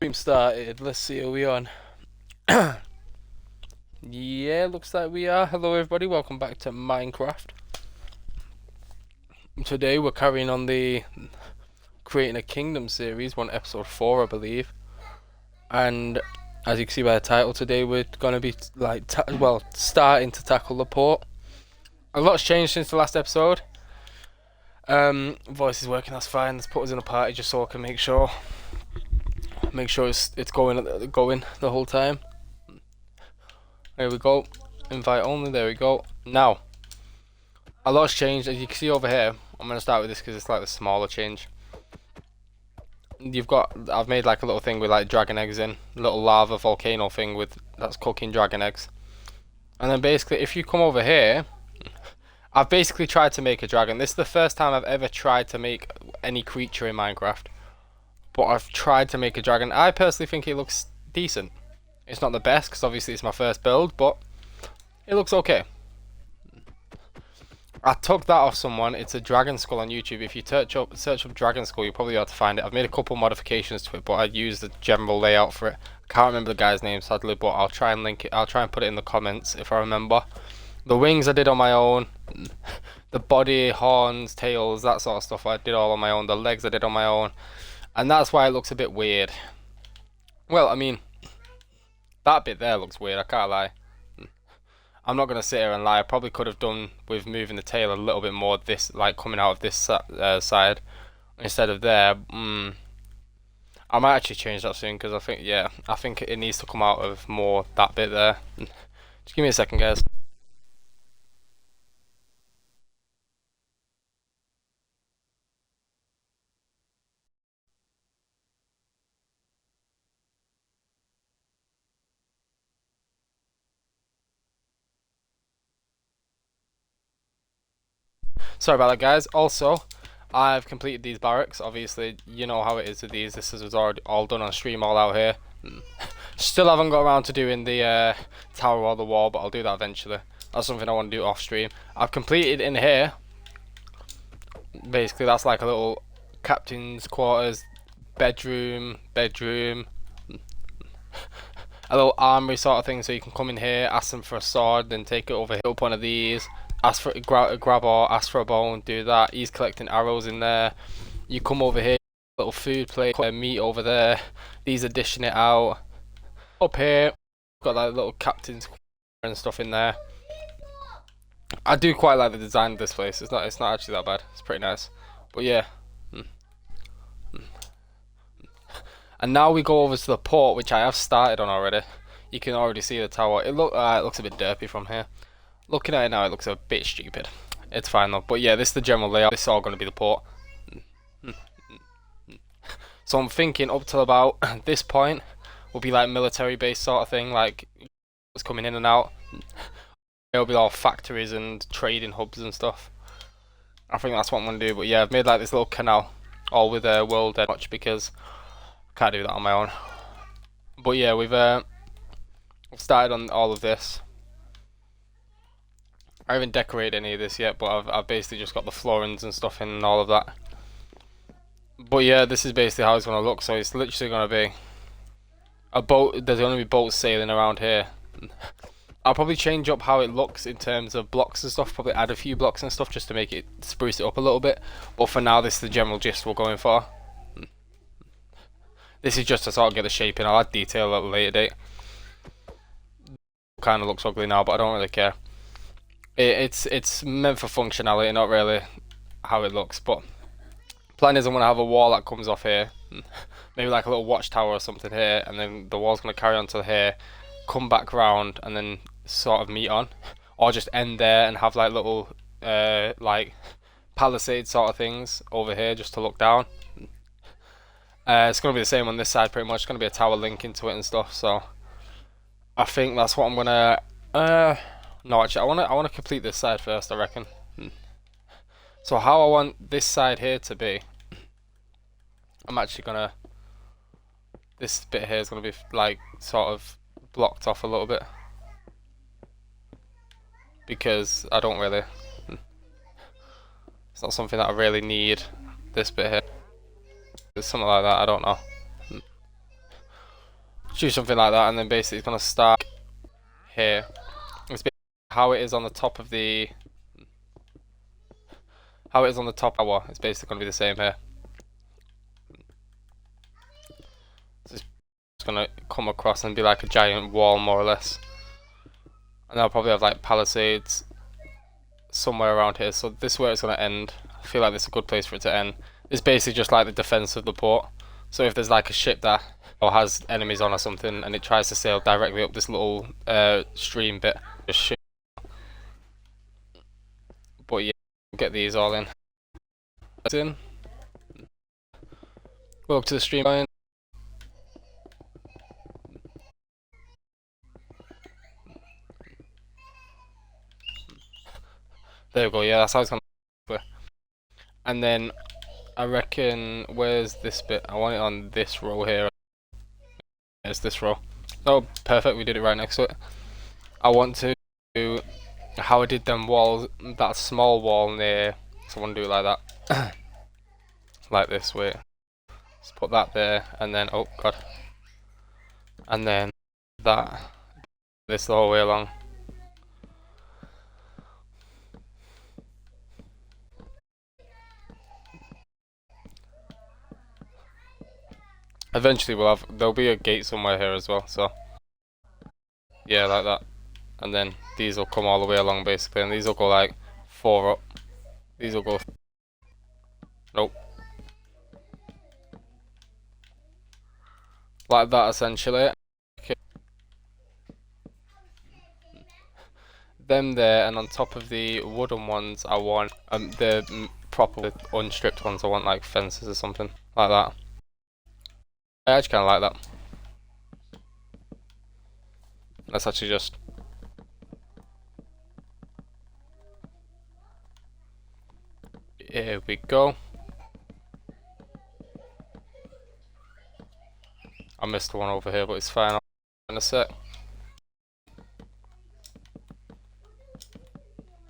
Stream started. Let's see, are we on? Yeah, looks like we are. Hello everybody, welcome back to Minecraft. Today we're carrying on the Creating a Kingdom series, we're on episode 4 I believe. And as you can see by the title, today we're gonna be starting to tackle the port. A lot's changed since the last episode. Voice is working, that's fine. Let's put us in a party just so I can make sure it's going the whole time. There we go. Invite only. There we go. Now, a lot's changed. As you can see over here, I'm gonna start with this because it's like the smaller change. I've made like a little thing with like dragon eggs in, a little lava volcano thing that's cooking dragon eggs. And then basically, if you come over here, I've basically tried to make a dragon. This is the first time I've ever tried to make any creature in Minecraft. But I've tried to make a dragon. I personally think it looks decent. It's not the best because obviously it's my first build, but it looks okay. I took that off someone. It's a dragon skull on YouTube. If you search up dragon skull, you'll probably be able to find it. I've made a couple modifications to it, but I used the general layout for it. I can't remember the guy's name sadly, but I'll try and link it. I'll try and put it in the comments if I remember. The wings I did on my own. The body, horns, tails, that sort of stuff I did all on my own. The legs I did on my own. And that's why it looks a bit weird. Well, I mean, that bit there looks weird, I can't lie. I'm not going to sit here and lie. I probably could have done with moving the tail a little bit more, this like coming out of this side instead of there. I might actually change that soon because I think it needs to come out of more that bit there. Just give me a second, guys. Sorry about that, guys. Also, I've completed these barracks. Obviously, you know how it is with these. This was already all done on stream, all out here. Still haven't got around to doing the tower or the wall, but I'll do that eventually. That's something I want to do off stream. I've completed in here. Basically, that's like a little captain's quarters, bedroom, a little armory sort of thing, so you can come in here, ask them for a sword, then take it over here, up one of these. Ask for grab or ask for a bone, do that. He's collecting arrows in there. You come over here, little food plate, meat over there. These are dishing it out. Up here, got that little captain's and stuff in there. I do quite like the design of this place. It's not actually that bad. It's pretty nice. But yeah. And now we go over to the port, which I have started on already. You can already see the tower. It looks a bit derpy from here. Looking at it now, it looks a bit stupid. It's fine though. But yeah, this is the general layout. This is all going to be the port. So I'm thinking up till about this point will be like military base sort of thing, like it's coming in and out. It'll be all factories and trading hubs and stuff. I think that's what I'm going to do. But yeah, I've made like this little canal, all with a world edge watch because I can't do that on my own. But yeah, we've started on all of this. I haven't decorated any of this yet, but I've basically just got the floorings and stuff in and all of that. But yeah, this is basically how it's going to look. So it's literally going to be a boat. There's going to be boats sailing around here. I'll probably change up how it looks in terms of blocks and stuff. Probably add a few blocks and stuff just to make it spruce it up a little bit. But for now, this is the general gist we're going for. This is just to sort of get the shape in. I'll add detail at a later date. Kind of looks ugly now, but I don't really care. It's meant for functionality, not really how it looks. But plan is I'm gonna have a wall that comes off here, maybe like a little watchtower or something here, and then the wall's gonna carry on to here, come back round, and then sort of meet on, or just end there and have like little like palisade sort of things over here just to look down. It's gonna be the same on this side pretty much. It's gonna be a tower link into it and stuff. So I think that's what I'm gonna. No, actually, I want to complete this side first, I reckon. So how I want this side here to be, I'm actually gonna. This bit here is gonna be like sort of blocked off a little bit because I don't really. It's not something that I really need. This bit here, it's something like that. I don't know. do something like that, and then basically it's gonna start here. It's basically how it is on the top of the tower. It's basically gonna be the same here. So it's gonna come across and be like a giant wall, more or less. And I'll probably have like palisades somewhere around here. So this is where it's gonna end. I feel like this is a good place for it to end. It's basically just like the defense of the port. So if there's like a ship that or has enemies on or something, and it tries to sail directly up this little stream bit, just shoot. But yeah, we'll get these all in. That's in. Go up to the streamline. There we go. Yeah, that's how it's gonna be. And then I reckon, where's this bit? I want it on this row here. There's this row. Oh, perfect. We did it right next to it. I want to do how I did them walls, that small wall near. So I want to do it like that. Like this way. Let's put that there, and then, oh god. And then that. This the whole way along. Eventually there'll be a gate somewhere here as well, so. Yeah, like that. And then these will come all the way along basically, and these will go like 4 up. These will go. Nope. Like that essentially. Okay. Them there, and on top of the wooden ones I want the proper unstripped ones, I want like fences or something. Like that. I actually kinda like that. Let's actually just here we go. I missed the one over here, but it's fine in a sec.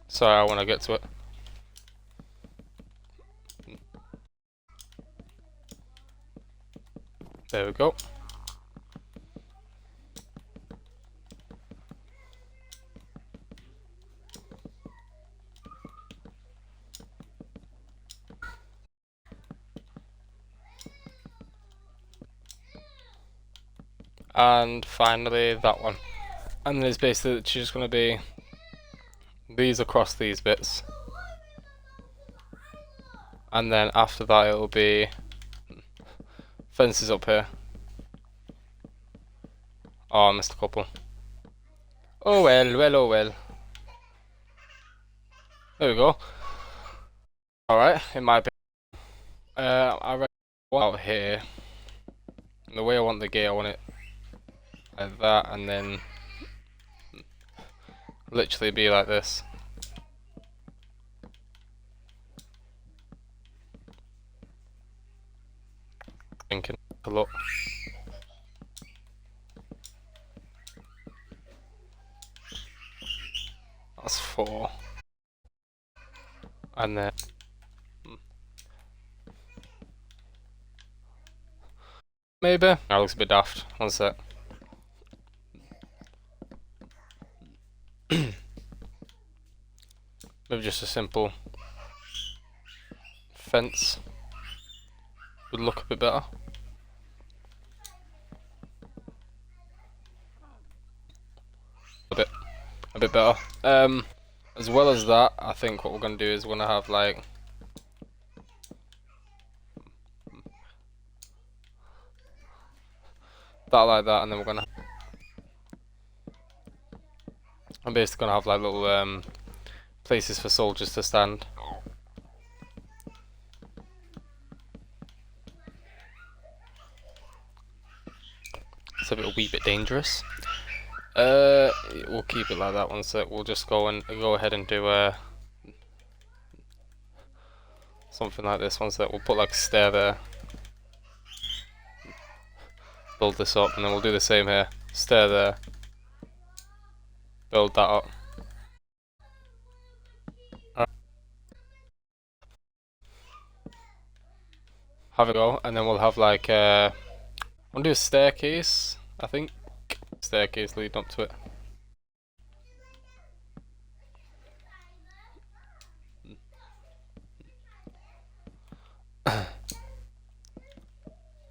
Sorry, when I get to it. There we go. And finally that one. And there's basically just going to be these across these bits. And then after that it'll be fences up here. Oh, I missed a couple. Oh well, oh well. There we go. Alright, it might be. I reckon out here. The way I want the gate, I want it like that, and then literally be like this. Thinking a lot. That's 4. And then maybe. That looks a bit daft. One sec. Maybe just a simple fence would look a bit better. A bit better. As well as that, I think what we're gonna do is we're gonna have like that like that, and then I'm basically gonna have like little places for soldiers to stand. It's a wee bit dangerous. We'll keep it like that one sec. We'll just go ahead and do something like this one sec. We'll put like a stair there. Build this up, and then we'll do the same here. Stair there. Build that up. Have a go, and then we'll have like we'll do a staircase I think. Staircase leading up to it.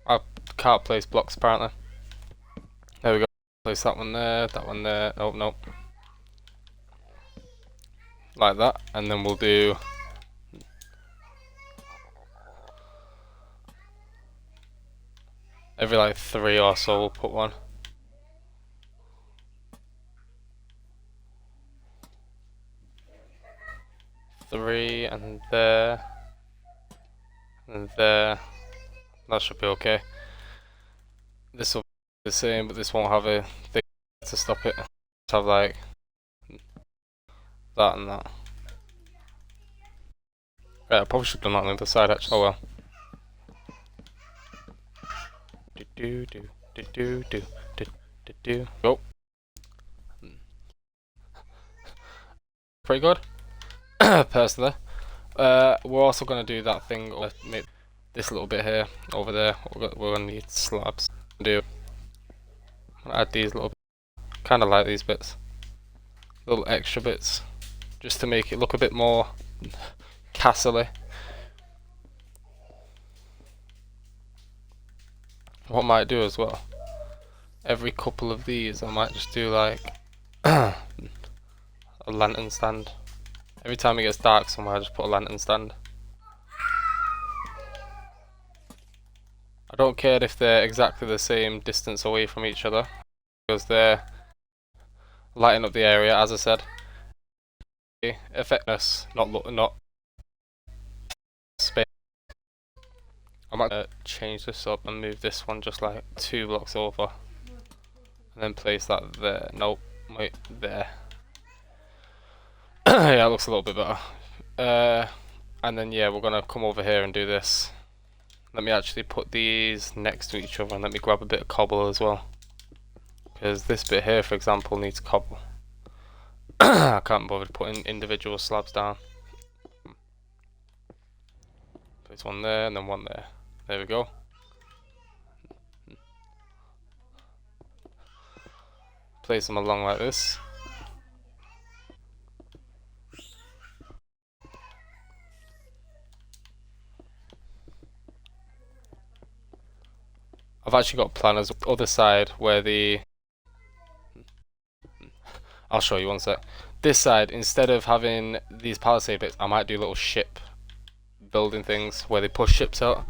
I can't place blocks apparently. There we go. Place that one there, that one there. Oh no. Like that, and then we'll do every like 3 or so we'll put one. Three and there. And there. That should be okay. This will be the same, but this won't have a thing to stop it. Just have like that and that. Right, I probably should have done that on the other side actually. Oh well. Do do do do do do do do. Go. Pretty good. Personally. We're also gonna do that thing. Make this little bit here, over there. We're gonna need slabs. Do add these little. Kind of like these bits, little extra bits, just to make it look a bit more castle-y. What I might do as well, every couple of these I might just do like a lantern stand. Every time it gets dark somewhere I just put a lantern stand. I don't care if they're exactly the same distance away from each other, because they're lighting up the area, as I said. Effectiveness, not space. I might change this up and move this one just like 2 blocks over, and then place that there. Nope, wait, there. Yeah, it looks a little bit better. And then yeah, we're gonna come over here and do this. Let me actually put these next to each other and let me grab a bit of cobble as well, because this bit here, for example, needs cobble. I can't bother putting individual slabs down. Place one there and then one there. There we go. Place them along like this. I've actually got planners on the other side where the... I'll show you one sec. This side, instead of having these palisade bits, I might do little ship building things where they push ships out.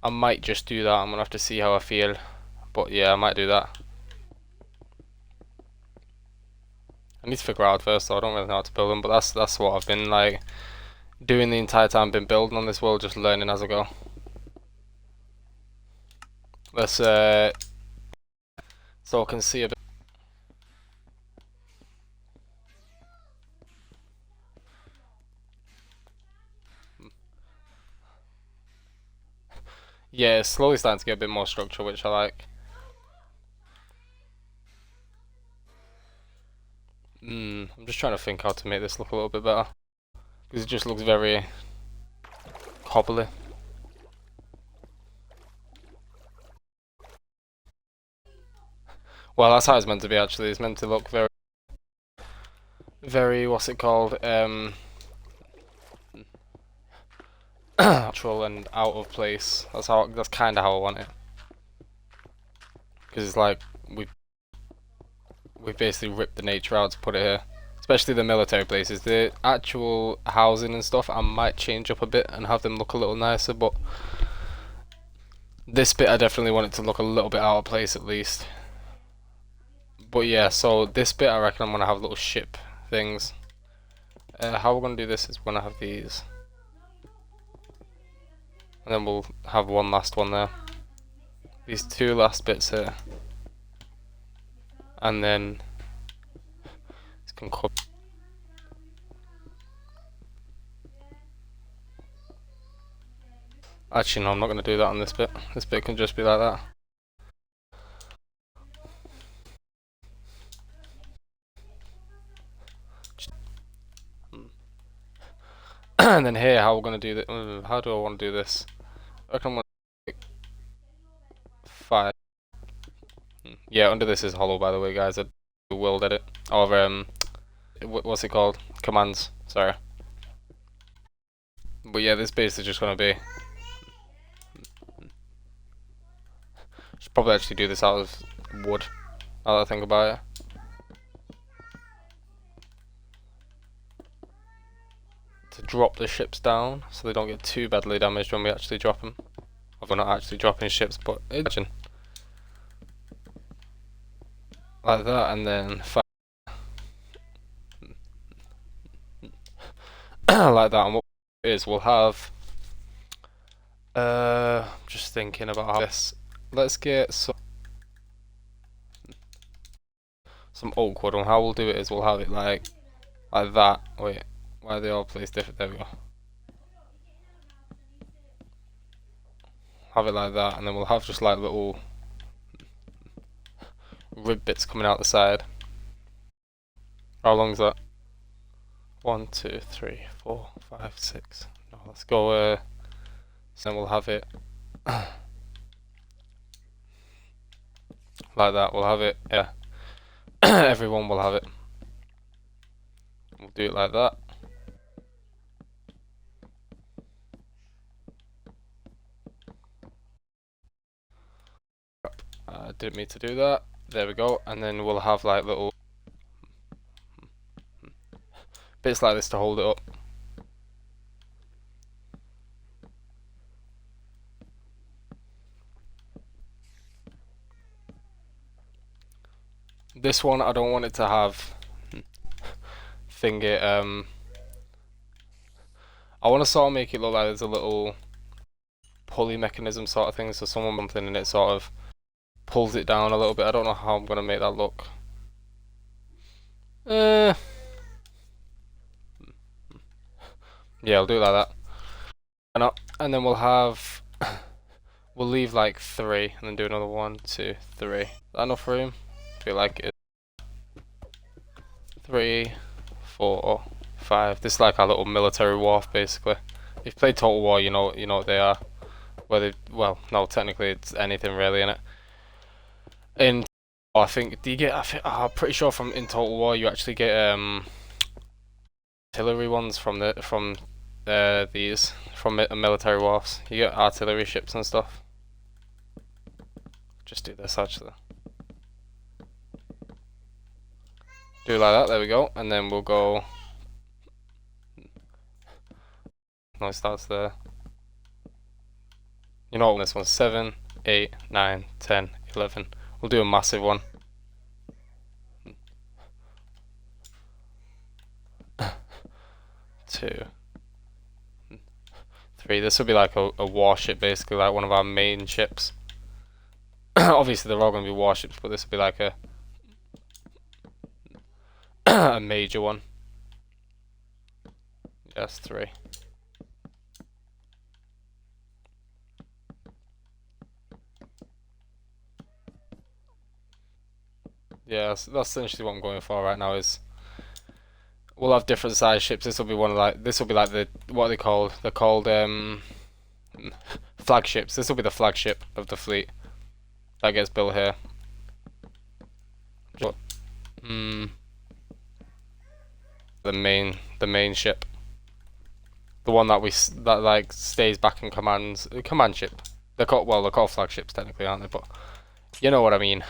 I might just do that. I'm gonna have to see how I feel, but yeah, I might do that. I need to figure out first, though. I don't really know how to build them, but that's what I've been like doing the entire time. Been building on this world, just learning as I go. Let's so I can see a bit. Yeah, it's slowly starting to get a bit more structure, which I like. I'm just trying to think how to make this look a little bit better, because it just looks very cobbly. Well, that's how it's meant to be actually. It's meant to look very, what's it called? Natural and out of place. That's kind of how I want it. Because it's like we've basically ripped the nature out to put it here. Especially the military places. The actual housing and stuff, I might change up a bit and have them look a little nicer, but this bit I definitely want it to look a little bit out of place at least. But yeah, so this bit I reckon I'm going to have little ship things. How we're going to do this is we're going to have these. And then we'll have one last one there. These 2 last bits here. And then this can cover. Actually no, I'm not going to do that on this bit. This bit can just be like that. And then here, how we're going to do this. How do I want to do this? I reckon I'm going to 5. Yeah, under this is hollow, by the way, guys. I will edit. Or, what's it called? Commands, sorry. But yeah, this base is just gonna be... Should probably actually do this out of wood, now that I think about it. To drop the ships down, so they don't get too badly damaged when we actually drop them. Or we're not actually dropping ships, but imagine. Like that, and then... like that, and what is we'll have... just thinking about how this... Let's get some oak wood, and how we'll do it is we'll have it like that. Wait, why are they all placed different? There we go. Have it like that, and then we'll have just like little rib bits coming out the side. How long is that? 1, 2, 3, 4, 5, 6. No, let's go. So then we'll have it like that. We'll have it. Yeah, everyone will have it. We'll do it like that. I didn't mean to do that. There we go. And then we'll have like little bits like this to hold it up. This one I don't want it to have thingy. I want to sort of make it look like there's a little pulley mechanism sort of thing, so someone something and it sort of pulls it down a little bit. I don't know how I'm gonna make that look. Yeah, I'll do it like that. And then we'll have we'll leave like 3 and then do another 1, 2, 3. Is that enough room? I feel like it. 3, 4, 5. This is like our little military wharf basically. If you play Total War, you know what they are. Well, no, technically it's anything really in it. I think do you get? I'm pretty sure from in Total War you actually get artillery ones from these from military wharfs. You get artillery ships and stuff. Just do this actually. Do like that. There we go, and then we'll go. No, it starts there. You know what this one's 7, 8, 9, 10, 11. We'll do a massive one. 2, 3. This will be like a warship, basically, like one of our main ships. Obviously, they're all going to be warships, but this will be like a a major one. Yes, 3. Yeah, that's essentially what I'm going for right now. Is we'll have different size ships. This will be like the what are they called? They're called flagships. This will be the flagship of the fleet that gets built here. The main ship, the one that like stays back and commands command ship. They're called flagships technically, aren't they? But you know what I mean.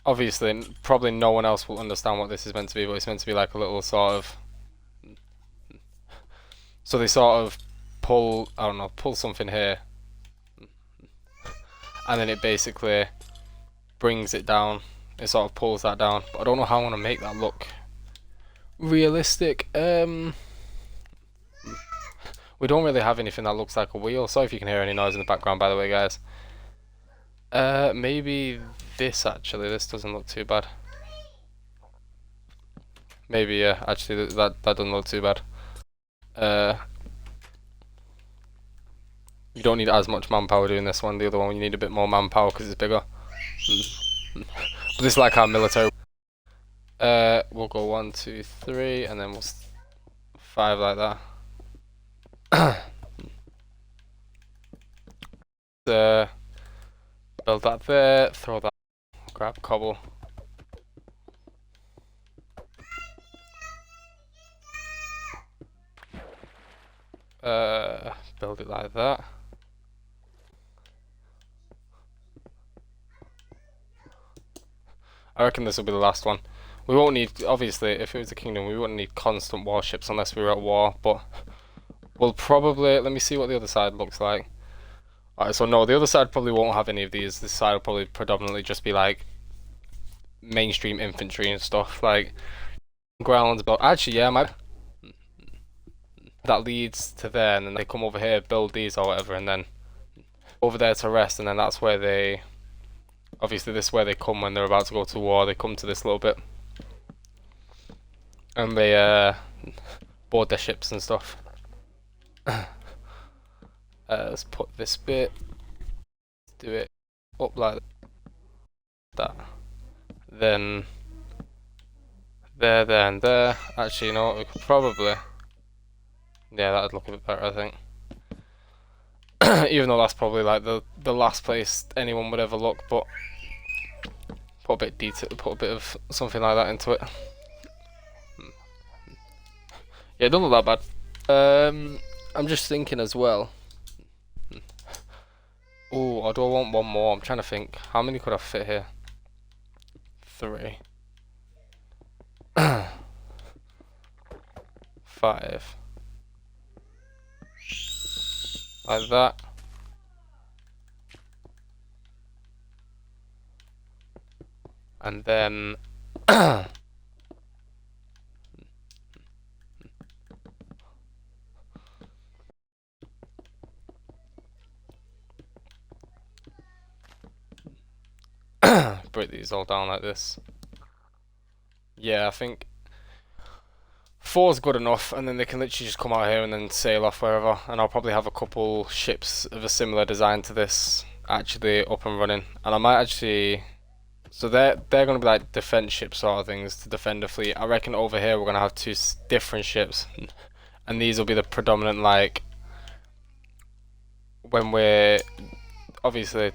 Obviously, probably no one else will understand what this is meant to be, but it's meant to be like a little sort of. So they sort of pull, I don't know, pull something here, and then it basically brings it down. It sort of pulls that down, but I don't know how I want to make that look realistic. We don't really have anything that looks like a wheel. Sorry if you can hear any noise in the background, by the way, guys. Maybe this actually. This doesn't look too bad. Maybe yeah. Actually, that doesn't look too bad. You don't need as much manpower doing this one. The other one, you need a bit more manpower because it's bigger. But this is like our military. We'll go 1, 2, 3, and then we'll 5 like that. Build that there, throw that, grab cobble. Build it like that. I reckon this will be the last one. We won't need, obviously, if it was a kingdom, we wouldn't need constant warships unless we were at war, but we'll probably, let me see what the other side looks like. Alright, so no, the other side probably won't have any of these. This side will probably predominantly just be like mainstream infantry and stuff, like grounds, but actually, yeah, that leads to there, and then they come over here, build these or whatever, and then over there to rest, and then that's where they, obviously this is where they come when they're about to go to war. They come to this little bit, and they board their ships and stuff. Let's put this bit, do it up like that, then there, and there. Actually, you know what, we could probably, yeah, that'd look a bit better, I think. Even though that's probably like the last place anyone would ever look, but put a bit of detail, put a bit of something like that into it. Yeah, it doesn't look that bad. I'm just thinking as well. Oh, or do I want one more? I'm trying to think. How many could I fit here? 3. 5. Like that. And then break these all down like this. Yeah, I think 4's good enough, and then they can literally just come out here and then sail off wherever, and I'll probably have a couple ships of a similar design to this actually up and running, and I might actually, so they're going to be like defense ships sort of things to defend the fleet. I reckon over here we're going to have 2 different ships, and these will be the predominant, like, when we're, obviously,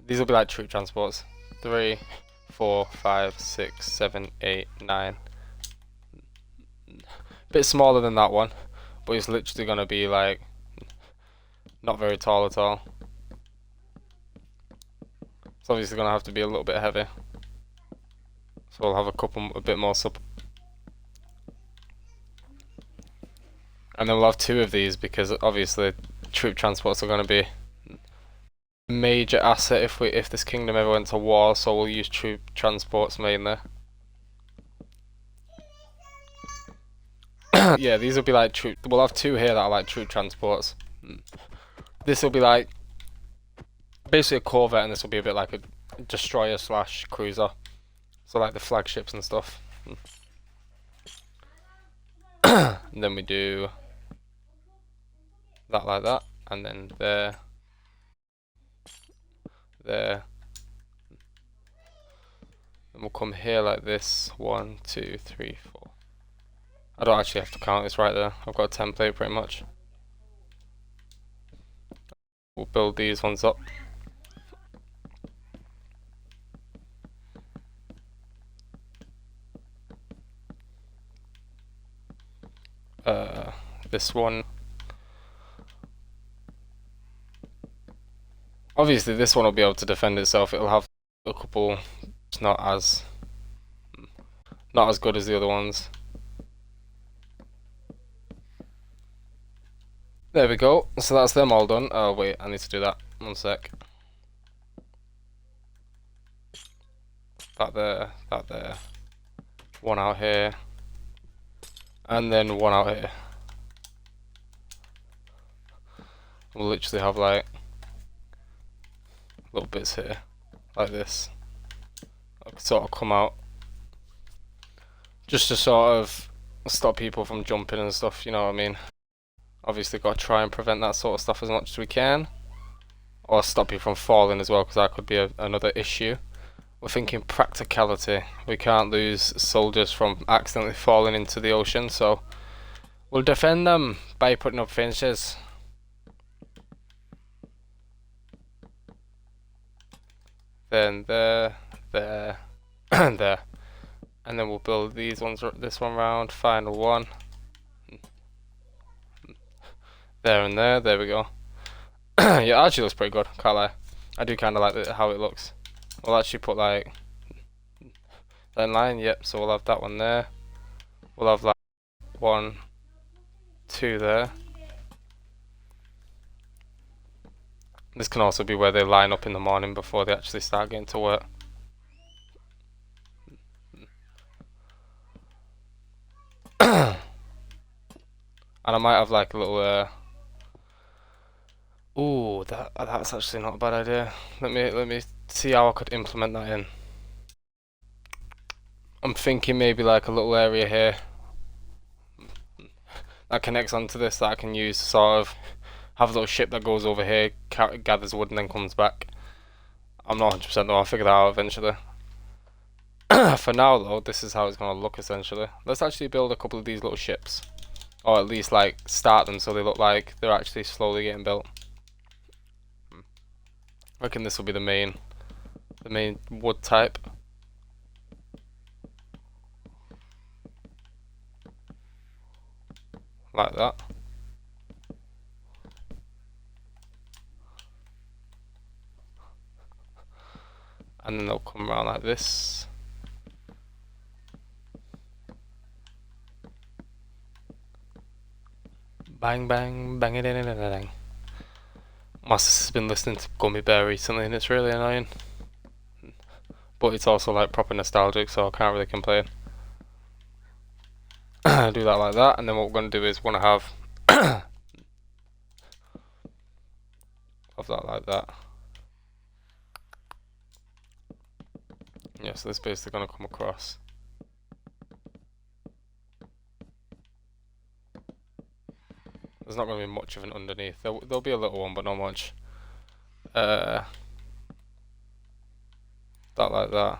these will be like troop transports. 3, 4, 5, 6, 7, 8, 9. Bit smaller than that one, but it's literally gonna be like not very tall at all. It's obviously gonna have to be a little bit heavy, so we'll have a bit more support, and then we'll have 2 of these because obviously troop transports are gonna be a major asset if this kingdom ever went to war. So we'll use troop transports mainly. Yeah, these will be like troop. We'll have 2 here that are like troop transports. This will be like basically a corvette, and this will be a bit like a destroyer slash cruiser. So like the flagships and stuff. And then we do that like that, and then there, there. And we'll come here like this. 1, 2, 3, 4. I don't actually have to count this right there. I've got a template pretty much. We'll build these ones up. This one. Obviously this one will be able to defend itself. It'll have a couple, it's not as good as the other ones. There we go. So that's them all done. Oh wait, I need to do that. 1 sec. That there, that there. 1 out here. And then 1 out here. We'll literally have like little bits here, like this. I'll sort of come out just to sort of stop people from jumping and stuff, you know what I mean? Obviously got to try and prevent that sort of stuff as much as we can, or stop you from falling as well, because that could be another issue. We're thinking practicality. We can't lose soldiers from accidentally falling into the ocean, so we'll defend them by putting up fences. then there, and there. And then we'll build these ones, this one round, final one. There and there, there we go. Yeah, it actually looks pretty good, can't lie. I do kind of like how it looks. We'll actually put like that in line, yep, so we'll have that one there. We'll have like 1, 2 there. This can also be where they line up in the morning before they actually start getting to work. And I might have like a little ooh, that's actually not a bad idea. Let me see how I could implement that in. I'm thinking maybe like a little area here that connects onto this that I can use to sort of have a little ship that goes over here, gathers wood and then comes back. I'm not 100% though, I'll figure that out eventually. For now though, this is how it's going to look essentially. Let's actually build a couple of these little ships. Or at least like start them so they look like they're actually slowly getting built. I reckon this will be the main wood type. Like that. And then they'll come around like this. Bang bang bang it in and dang. My sister's been listening to Gummy Bear recently and it's really annoying. But it's also like proper nostalgic, so I can't really complain. Do that like that, and then what we're going to do is want to have that like that. Yeah, so this basically going to come across. There's not going to be much of an underneath. There'll be a little one, but not much. That like that.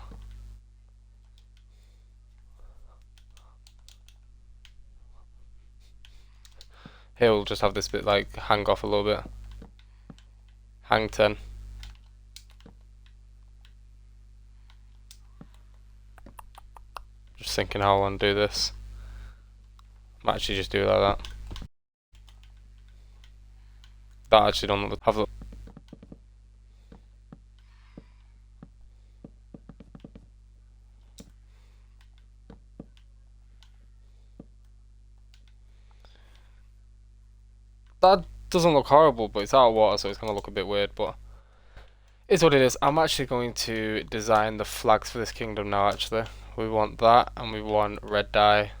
Here we'll just have this bit like hang off a little bit. Hang 10. Just thinking how I want to do this. Might actually just do it like that. That actually don't have a that doesn't look horrible, but it's out of water, so it's gonna look a bit weird, but it's what it is. I'm actually going to design the flags for this kingdom now, actually. We want that, and we want red dye.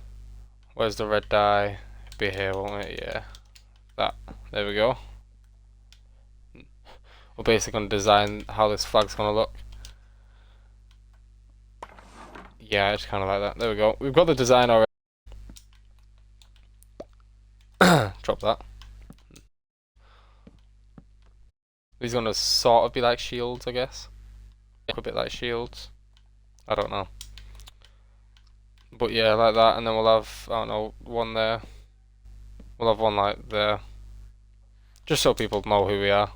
Where's the red dye? It'll be here, won't it? Yeah. That. There we go. We're basically going to design how this flag's going to look. Yeah, it's kind of like that. There we go. We've got the design already. Drop that. These are going to sort of be like shields, I guess. A bit like shields. I don't know. But yeah, like that, and then we'll have, I don't know, one there. We'll have one like there. Just so people know who we are.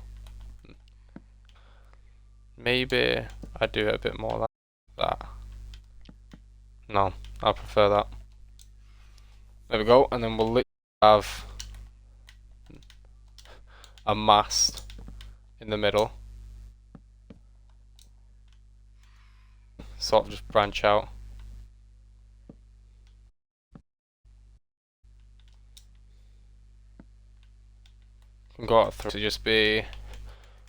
Maybe I do it a bit more like that. No, I prefer that. There we go, and then we'll literally have a mast in the middle. Sort of just branch out. Can go out through to just be.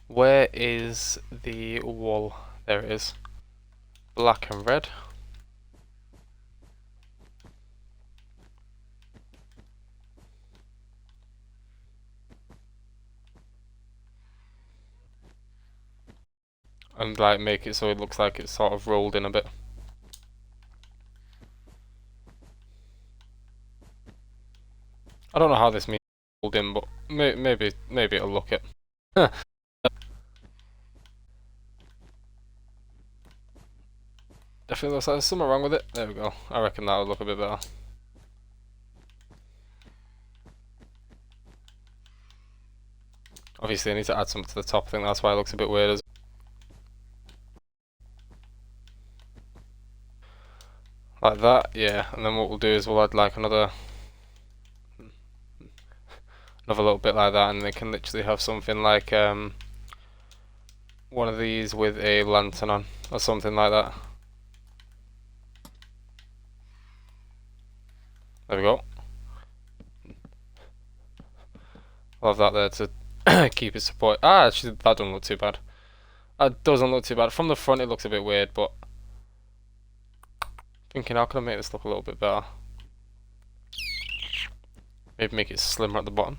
Where is the wool? There it is. Black and red. And like make it so it looks like it's sort of rolled in a bit. I don't know how this means rolled in, but maybe it'll look it. Definitely looks like there's something wrong with it. There we go. I reckon that would look a bit better. Obviously I need to add something to the top. I think that's why it looks a bit weird as Like that, yeah. And then what we'll do is we'll add like another little bit like that, and they can literally have something like one of these with a lantern on or something like that. There we go. I'll have that there to keep it support. Actually, that doesn't look too bad. That doesn't look too bad. From the front, it looks a bit weird, but thinking, how can I make this look a little bit better? Maybe make it slimmer at the bottom.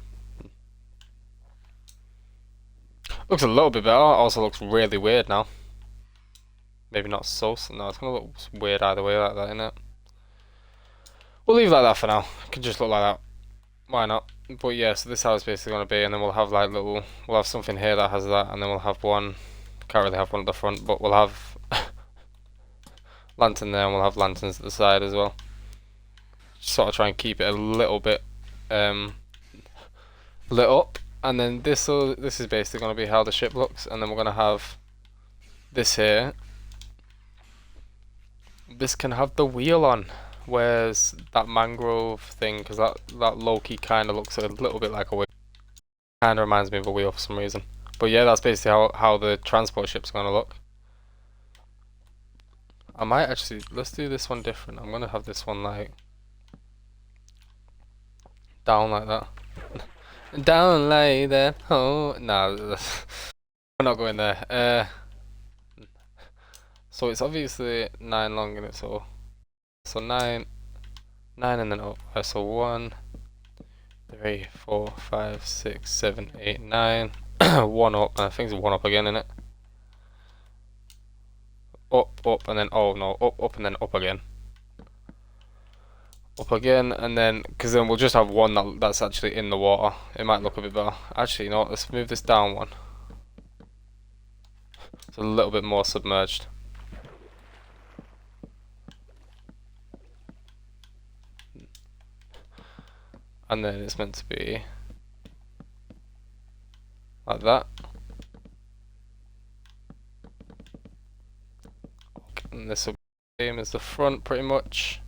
Looks a little bit better. Also looks really weird now. Maybe not so. No, it's gonna look weird either way like that, innit? We'll leave it like that for now. It can just look like that. Why not? But yeah, so this is how it's basically gonna be, and then we'll have like we'll have something here that has that, and then we'll have one. Can't really have one at the front, but we'll have lantern there, and we'll have lanterns at the side as well. Sort of try and keep it a little bit lit up, and then this is basically going to be how the ship looks, and then we're going to have this here. This can have the wheel on, whereas that mangrove thing, because that low-key kind of looks a little bit like a wheel. Kind of reminds me of a wheel for some reason. But yeah, that's basically how the transport ship's going to look. I might actually, let's do this one different. I'm going to have this one like down like that. Down like that. Oh, no, we're not going there. So it's obviously 9 long in it, so 9 and then up. So 1, 3, 4, 5, 6, 7, 8, 9. 1 up, and I think it's 1 up again in it. Up, and then up, and then up again. Up again, and then because then we'll just have one that's actually in the water. It might look a bit better. Actually, you know what? Let's move this down one. It's a little bit more submerged. And then it's meant to be like that. And this will be the same as the front pretty much.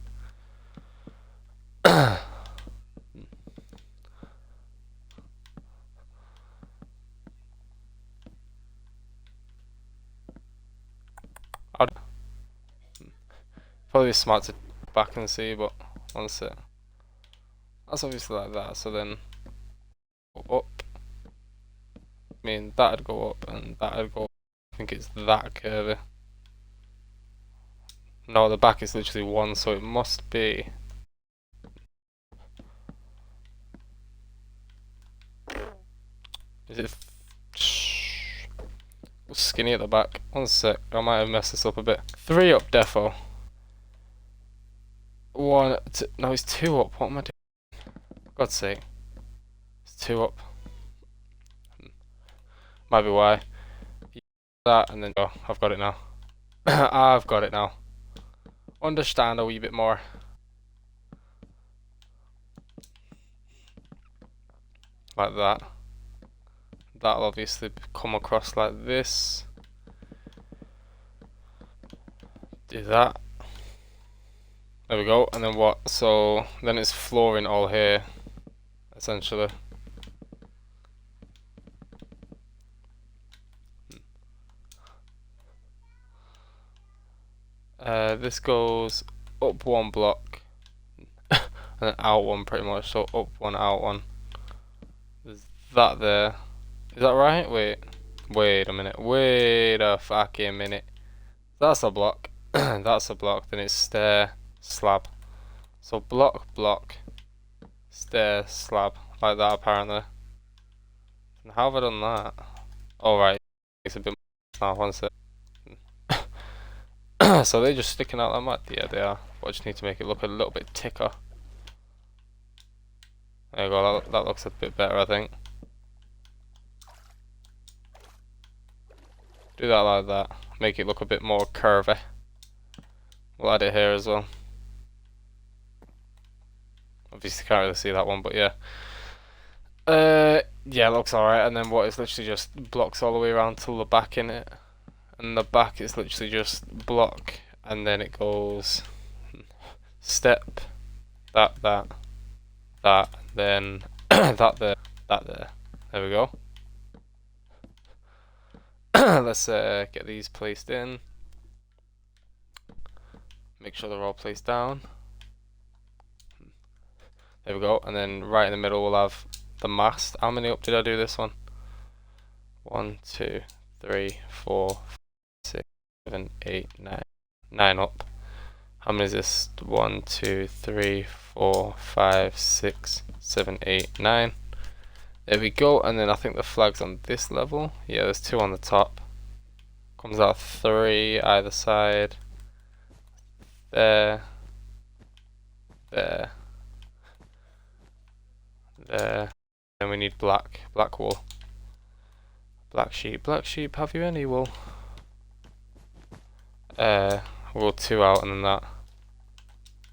Probably smart to back and see, but one sec. That's obviously like that, so then go up. I mean, that'd go up and that'd go up. I think it's that curvy. No, the back is literally 1, so it must be. Is it skinny at the back? One sec, I might have messed this up a bit. 3 up, defo. 1, 2, no, it's 2 up. What am I doing? For God's sake. It's 2 up. Might be why. That, and then, oh, I've got it now. I've got it now. Understand a wee bit more. Like that. That'll obviously come across like this. Do that. There we go. And then what? So then it's flooring all here, essentially. This goes up 1 block and then out 1 pretty much. So up 1, out 1. There's that there. Is that right? Wait a minute. Wait a fucking minute. That's a block. That's a block. Then it's stair, slab. So block, stair, slab. Like that apparently. And how have I done that? Oh right. It's a bit more now, one sec. So they're just sticking out like mad? Yeah, they are. But I just need to make it look a little bit thicker. There you go. That looks a bit better, I think. Do that like that. Make it look a bit more curvy. We'll add it here as well. Obviously can't really see that one, but yeah. Yeah, it looks alright. And then what is literally just blocks all the way around till the back in it. And the back is literally just block, and then it goes step, that, then that there. There we go. Let's get these placed in. Make sure they're all placed down. There we go. And then right in the middle we'll have the mast. How many up did I do this one? 1, 2, 3, 4, 5, 6, 7, 8, 9. 9 up. How many is this? 1, 2, 3, 4, 5, 6, 7, 8, 9. There we go. And then I think the flag's on this level. Yeah, there's 2 on the top. Comes out 3 either side. There. There. There. Then we need black wool. Black sheep, have you any wool? Wool 2 out and then that.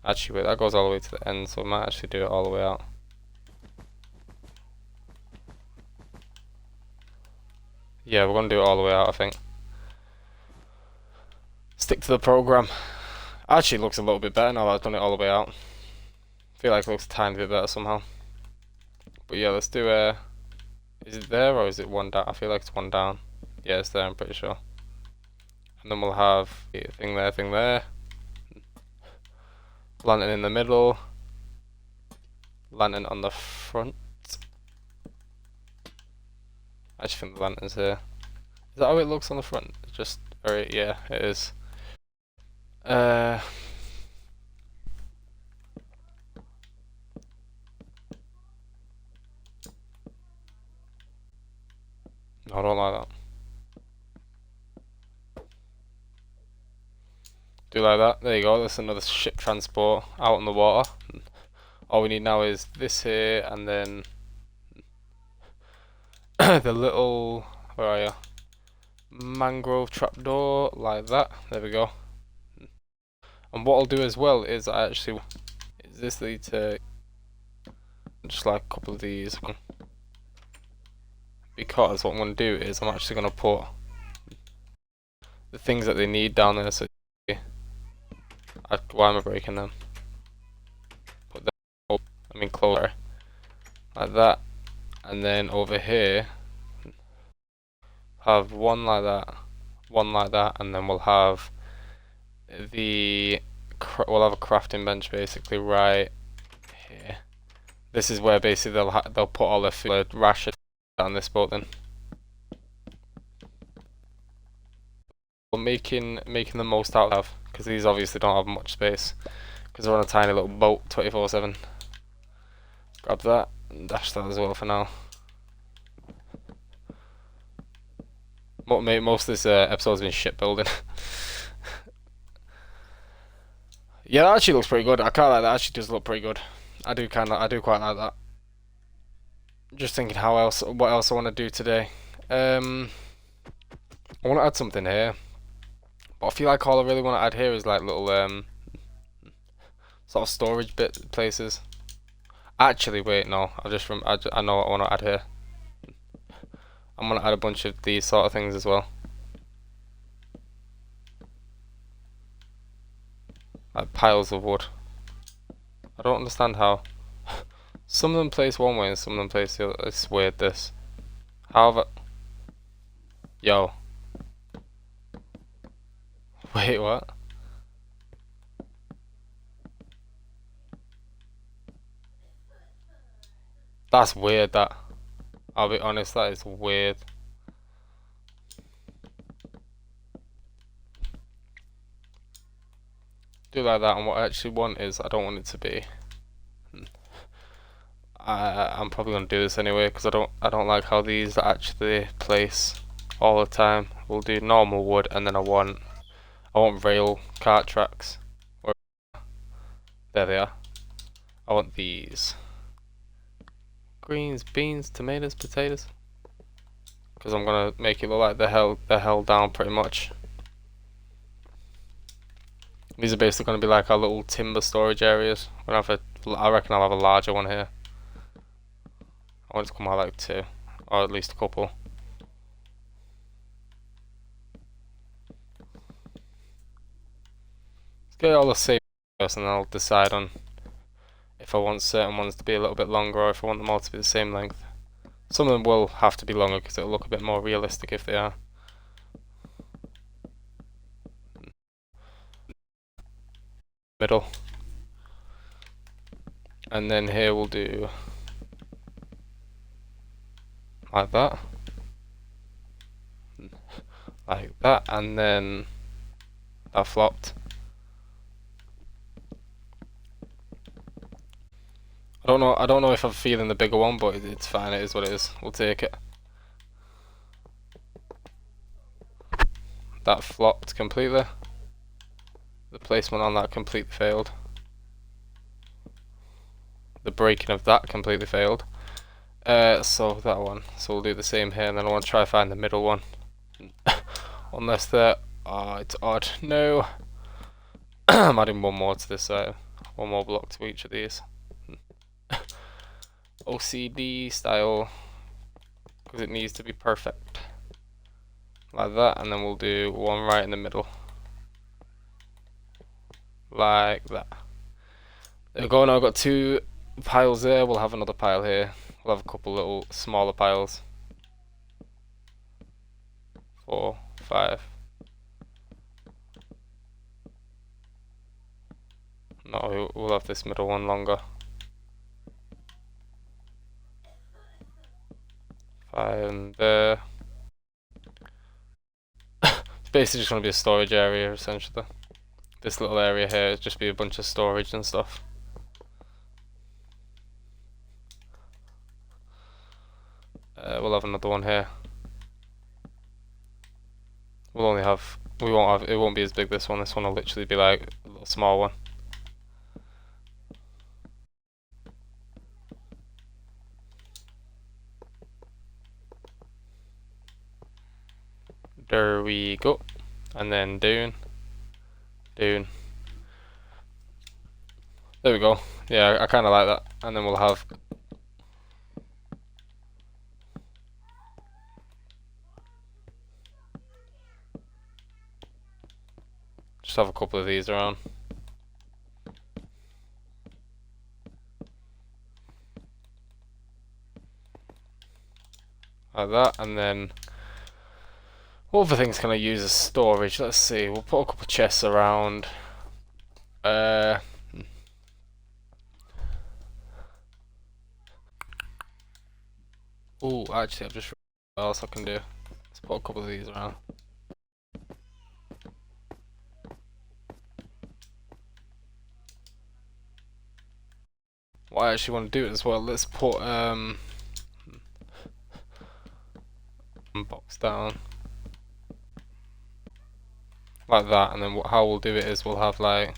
Actually wait, that goes all the way to the end, so I might actually do it all the way out. Yeah, we're gonna do it all the way out, I think. Stick to the program. Actually, it looks a little bit better now that I've done it all the way out. Feel like it looks a tiny bit better somehow. But yeah, let's do is it there or is it 1 down? I feel like it's 1 down. Yeah, it's there, I'm pretty sure. And then we'll have a thing there. Lantern in the middle. Lantern on the front. I just think the lantern's here. Is that how it looks on the front? It's just, alright, yeah, it is. No, I don't like that. Do like that. There you go. That's another ship transport out on the water. All we need now is this here, and then the little, where are you? Mangrove trapdoor, like that. There we go. And what I'll do as well is is this lead to just like a couple of these, because what I'm going to do is I'm actually going to put the things that they need down there. So why am I breaking them? Put them, closer, like that, and then over here have one like that, and then we'll have a crafting bench basically right here. This is where basically they'll put all their food ration on this boat then. We're making the most out of, because these obviously don't have much space because they're on a tiny little boat 24/7. Grab that and dash that as well for now. Most of this episode's been shipbuilding. Yeah, that actually looks pretty good. I can't lie, that actually does look pretty good. I do quite like that. Just thinking what else I want to do today. I want to add something here, but I feel like all I really want to add here is like little sort of storage places. Actually, wait, no. I know what I want to add here. I'm gonna add a bunch of these sort of things as well, like piles of wood. I don't understand how some of them place one way and some of them place the other. It's weird, this. However, yo, wait, what? That's weird, that. I'll be honest, that is weird. Do like that, and what I actually want is, I don't want it to be. I'm probably gonna do this anyway because I don't like how these actually place all the time. We'll do normal wood, and then I want rail cart tracks. There they are. I want these. Greens, beans, tomatoes, potatoes. Because I'm gonna make it look like they're held down pretty much. These are basically gonna be like our little timber storage areas. I reckon I'll have a larger one here. I want it to come out like 2, or at least a couple. Let's get all the same first, and I'll decide on if I want certain ones to be a little bit longer or if I want them all to be the same length. Some of them will have to be longer because it'll look a bit more realistic if they are. Middle. And then here we'll do like that. Like that, and then that flopped. I don't know if I'm feeling the bigger one, but it's fine, it is what it is. We'll take it. That flopped completely. The placement on that completely failed. The breaking of that completely failed. So that one. So we'll do the same here, and then I want to try to find the middle one. Unless they're... oh, it's odd. No. I'm adding one more to this side. One more block to each of these. OCD style. Because it needs to be perfect. Like that, and then we'll do one right in the middle. Like that. There we go, now I've got 2 piles there, we'll have another pile here. We'll have a couple little smaller piles. 4, 5. No, we'll have this middle one longer. 5 and there. It's basically just going to be a storage area essentially. This little area here is just be a bunch of storage and stuff. We'll have another one here. We'll only have, we won't have, it won't be as big this one. This one will literally be like a little small one. There we go. And then down. Down. There we go. Yeah, I kind of like that. And then we'll have just have a couple of these around. Like that, and then what other things can I use as storage? Let's see, we'll put a couple of chests around. Oh, actually I've just realized what else I can do. Let's put a couple of these around. What I actually want to do as well, let's put box down like that, and then how we'll do it is we'll have like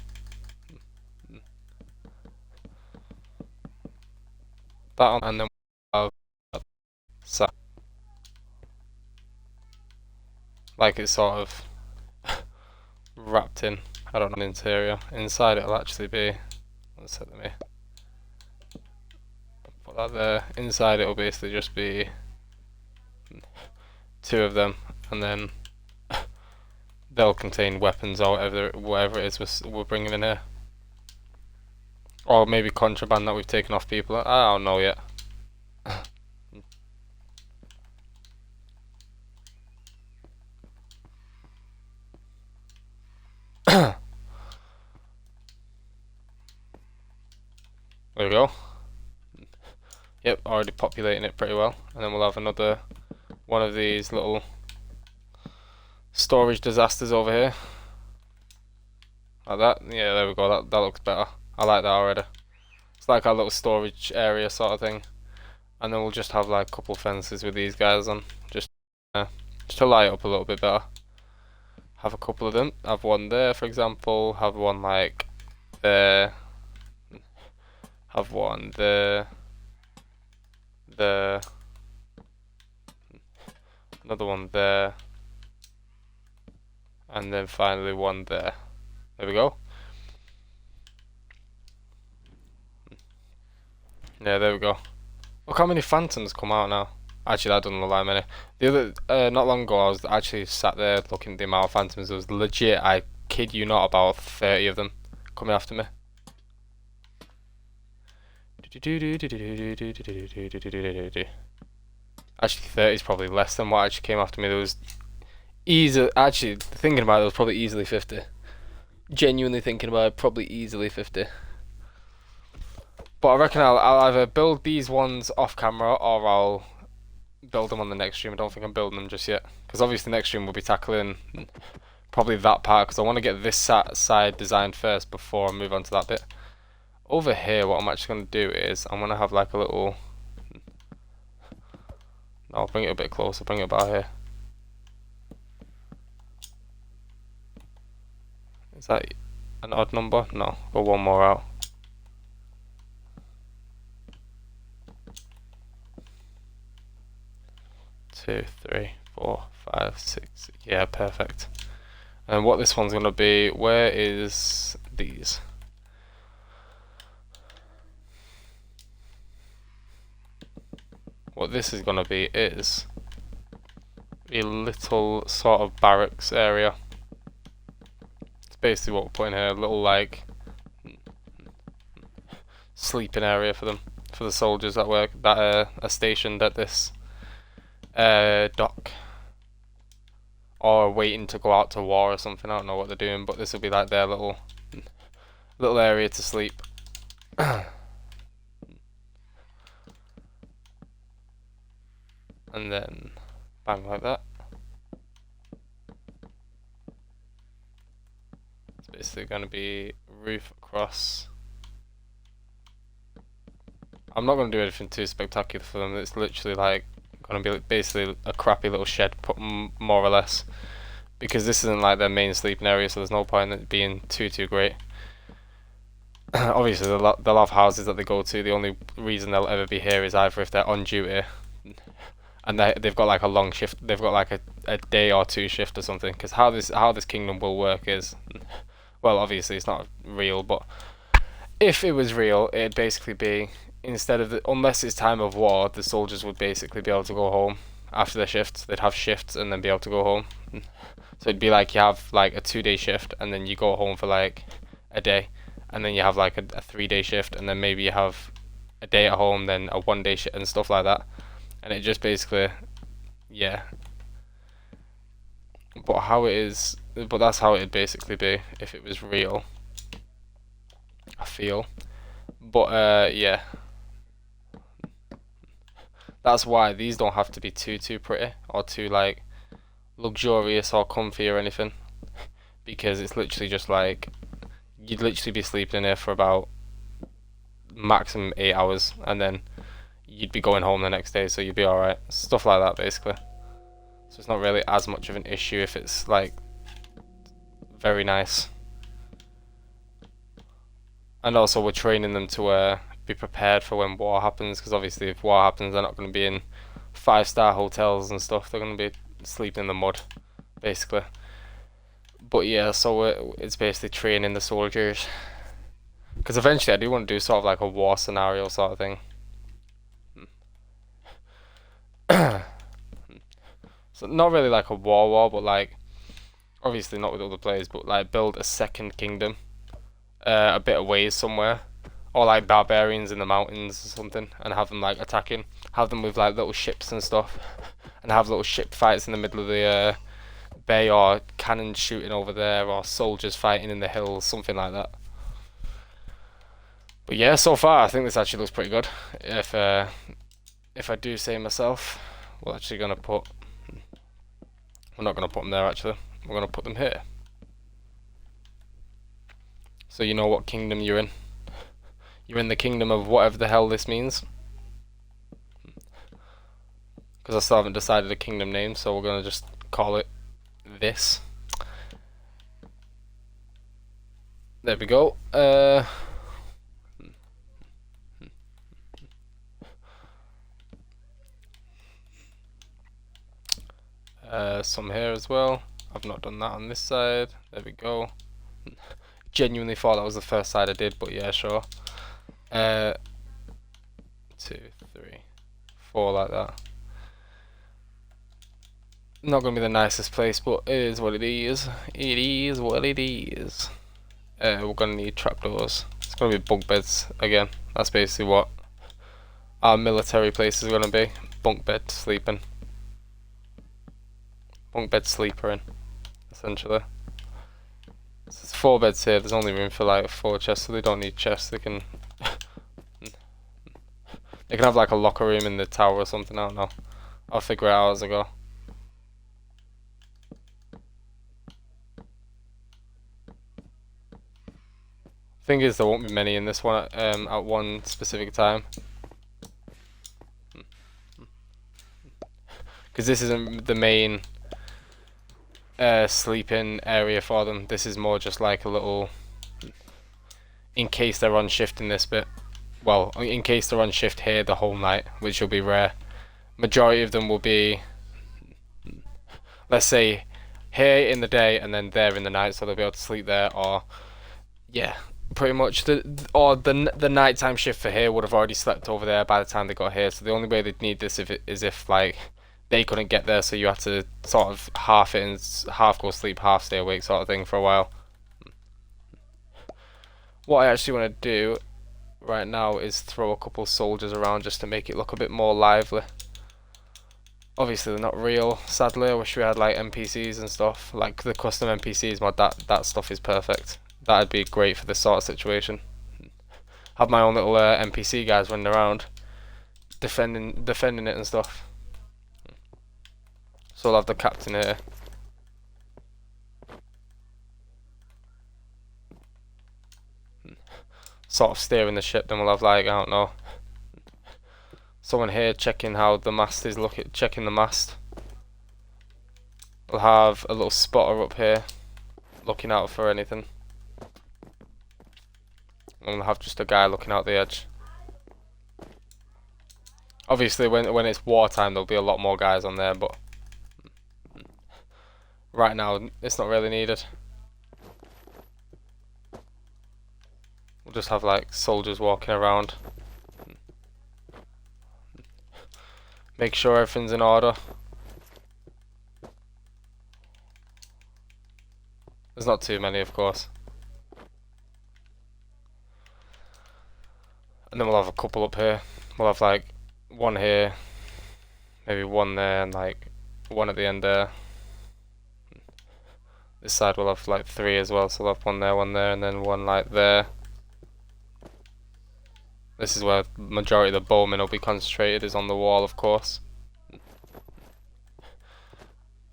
that on, and then we'll have that like it's sort of wrapped in, I don't know, an interior. Inside it'll actually be, let's set them here, put that there. Inside it'll basically just be 2 of them, and then they'll contain weapons or whatever it is we're bringing in here. Or maybe contraband that we've taken off people. I don't know yet. There we go. Yep, already populating it pretty well. And then we'll have another one of these little storage disasters over here. Like that. Yeah, there we go. That looks better. I like that already. It's like our little storage area sort of thing. And then we'll just have like a couple fences with these guys on. Just to light up a little bit better. Have a couple of them. Have one there, for example. Have one like there. Have one there. There. Another one there. And then finally one there. There we go. Yeah, there we go. Look how many phantoms come out now. Actually, that doesn't look like many. The other, not long ago, I was actually sat there looking at the amount of phantoms. There was legit, I kid you not, about 30 of them. coming after me. Actually, 30 is probably less than what actually came after me. There was actually thinking about it, there was probably easily 50. Genuinely thinking about it, probably easily 50. But I reckon I'll either build these ones off camera or I'll build them on the next stream. I don't think I'm building them just yet, because obviously next stream we'll be tackling probably that part, because I want to get this side designed first before I move on to that bit. Over here, what I'm actually going to do is I'm going to have like a little... No, I'll bring it a bit closer, bring it about here. Is that an odd number? No, go one more out. Two, three, 4, 5, 6. Yeah, perfect. And what this one's gonna be, where is these? What this is gonna be is a little sort of barracks area. It's basically what we're putting here, a little like sleeping area for them, for the soldiers that work that are stationed at this dock, or waiting to go out to war or something. I don't know what they're doing, but this will be like their little area to sleep. And then bang, like that. It's basically going to be roof across. I'm not going to do anything too spectacular for them. It's literally like going to be basically a crappy little shed, put more or less, because this isn't like their main sleeping area, so there's no point in it being too great. Obviously they'll have houses that they go to. The only reason they'll ever be here is either if they're on duty and they've got like a long shift, they've got like a day or two shift or something. Because how this kingdom will work is, well, obviously it's not real, but if it was real, it'd basically be, instead of unless it's time of war, the soldiers would basically be able to go home after their shifts. They'd have shifts and then be able to go home. So it'd be like you have like a 2-day shift and then you go home for like a day, and then you have like a 3-day shift, and then maybe you have a day at home, then a 1-day shift and stuff like that. And it just basically, yeah. But that's how it'd basically be if it was real, I feel. But yeah, that's why these don't have to be too pretty or too like luxurious or comfy or anything, because it's literally just like you'd literally be sleeping in here for about maximum 8 hours, and then you'd be going home the next day, so you'd be alright. Stuff like that, basically. So it's not really as much of an issue if it's like very nice. And also we're training them to be prepared for when war happens, because obviously if war happens they're not going to be in 5-star hotels and stuff, they're going to be sleeping in the mud, basically. But yeah, so it's basically training the soldiers, because eventually I do want to do sort of like a war scenario sort of thing. So not really like a war, but like obviously not with other players, but like build a second kingdom a bit away somewhere, or like barbarians in the mountains or something, and have them like attacking, have them with like little ships and stuff, and have little ship fights in the middle of the bay, or cannons shooting over there, or soldiers fighting in the hills, something like that. But yeah, so far I think this actually looks pretty good. If I do say myself, we're not gonna put them there actually. We're gonna put them here, so you know what kingdom you're in. You're in the kingdom of whatever the hell this means, because I still haven't decided a kingdom name, so we're gonna just call it this. There we go. Some here as well. I've not done that on this side. There we go. Genuinely thought that was the first side I did, but yeah, sure. 2, 3, 4 like that. Not gonna be the nicest place, but it is what it is. It is what it is. we're gonna need trapdoors. It's gonna be bunk beds again. That's basically what our military place is gonna be. Bunk bed sleeping. Bunk bed sleepering, essentially. So there's 4 beds here. There's only room for like 4 chests, so they don't need chests. They can have like a locker room in the tower or something. I don't know. I'll figure it out as I go. Thing is, there won't be many in this one at one specific time, because this isn't the main sleeping area for them. This is more just like a little, in case they're on shift in this bit. Well, in case they're on shift here the whole night, which will be rare. Majority of them will be, let's say, here in the day and then there in the night, so they'll be able to sleep there. Or yeah, pretty much the nighttime shift for here would have already slept over there by the time they got here. So the only way they'd need this is if like they couldn't get there, so you had to sort of half it and half go sleep, half stay awake, sort of thing for a while. What I actually want to do right now is throw a couple soldiers around just to make it look a bit more lively. Obviously they're not real, sadly. I wish we had like NPCs and stuff, like the custom NPCs mod. That stuff is perfect. That'd be great for this sort of situation. Have my own little NPC guys running around, defending it and stuff. So I'll have the captain here. Sort of steering the ship. Then we'll have like, I don't know, someone here checking how the mast is checking the mast. We'll have a little spotter up here looking out for anything. And we'll have just a guy looking out the edge. Obviously when it's wartime there'll be a lot more guys on there, but right now it's not really needed. We'll just have like soldiers walking around. Make sure everything's in order. There's not too many, of course. And then we'll have a couple up here. We'll have like one here, maybe one there, and like one at the end there. This side we'll have like 3 as well, so we'll have one there, and then one like there. This is where the majority of the bowmen will be concentrated, is on the wall, of course.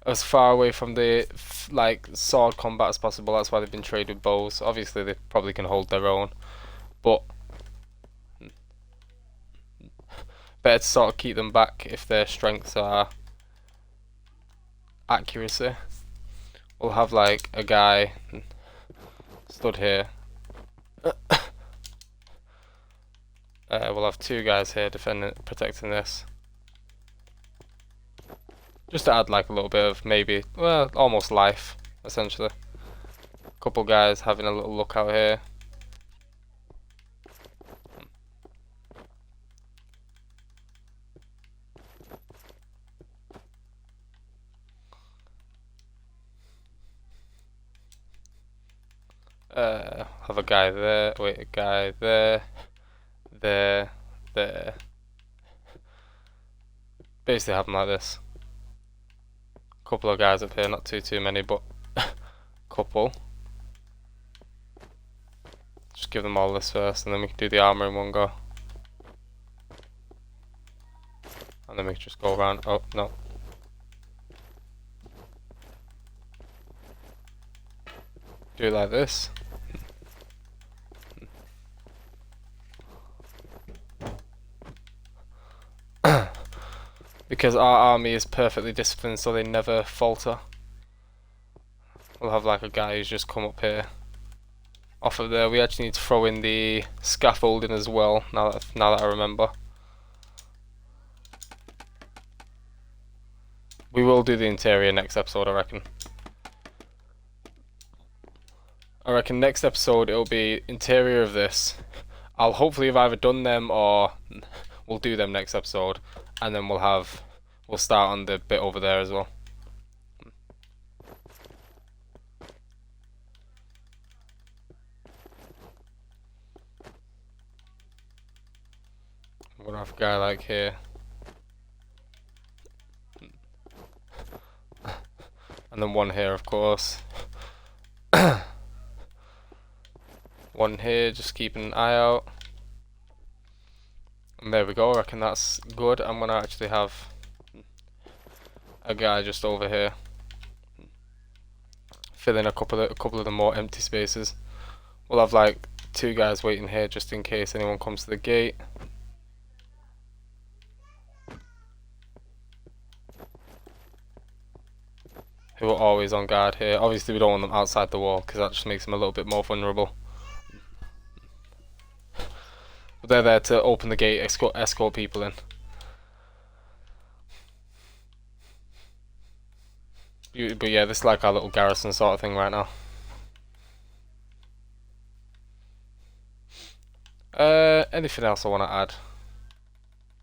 As far away from the like sword combat as possible. That's why they've been traded with bows. Obviously they probably can hold their own, but better to sort of keep them back if their strengths are accuracy. We'll have like a guy stood here. We'll have 2 guys here protecting this. Just to add like a little bit of maybe, well, almost life, essentially. Couple guys having a little look out here. Have a guy there, wait, a guy there, there. Basically have them like this. Couple of guys up here, not too many, but couple. Just give them all this first, and then we can do the armor in one go. And then we can just go around. Oh no. Do it like this. Because our army is perfectly disciplined, so they never falter. We'll have like a guy who's just come up here. Off of there, we actually need to throw in the scaffolding as well, now that I remember. We will do the interior next episode, I reckon. I reckon next episode it'll be interior of this. I'll hopefully have either done them or we'll do them next episode, and then we'll start on the bit over there as well. have a guy like here. And then one here, of course. One here, just keeping an eye out. And there we go, I reckon that's good. I'm gonna actually have a guy just over here, fill in a couple of the more empty spaces. We'll have like 2 guys waiting here just in case anyone comes to the gate. Who are always on guard here. Obviously we don't want them outside the wall because that just makes them a little bit more vulnerable. But they're there to open the gate, escort people in. But yeah, this is like our little garrison sort of thing right now. Anything else I want to add?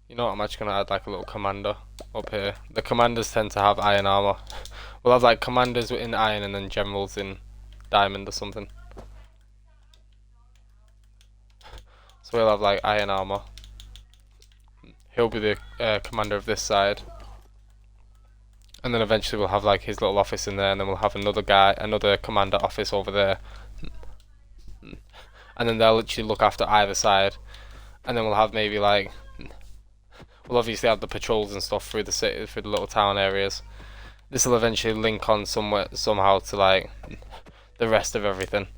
You know what, I'm actually going to add like a little commander up here. The commanders tend to have iron armor. We'll have like commanders in iron and then generals in diamond or something. So we'll have like iron armor. He'll be the commander of this side. And then eventually we'll have like his little office in there, and then we'll have another commander office over there. And then they'll literally look after either side. And then we'll have maybe like, we'll obviously have the patrols and stuff through the city, through the little town areas. This will eventually link on somehow to like the rest of everything.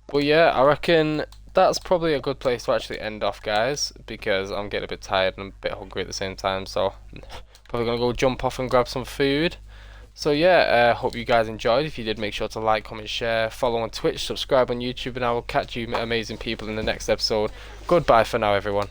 But yeah, I reckon that's probably a good place to actually end off, guys, because I'm getting a bit tired and a bit hungry at the same time, so probably gonna go jump off and grab some food. So yeah, hope you guys enjoyed. If you did, make sure to like, comment, share, follow on Twitch, subscribe on YouTube, and I will catch you amazing people in the next episode. Goodbye for now, everyone.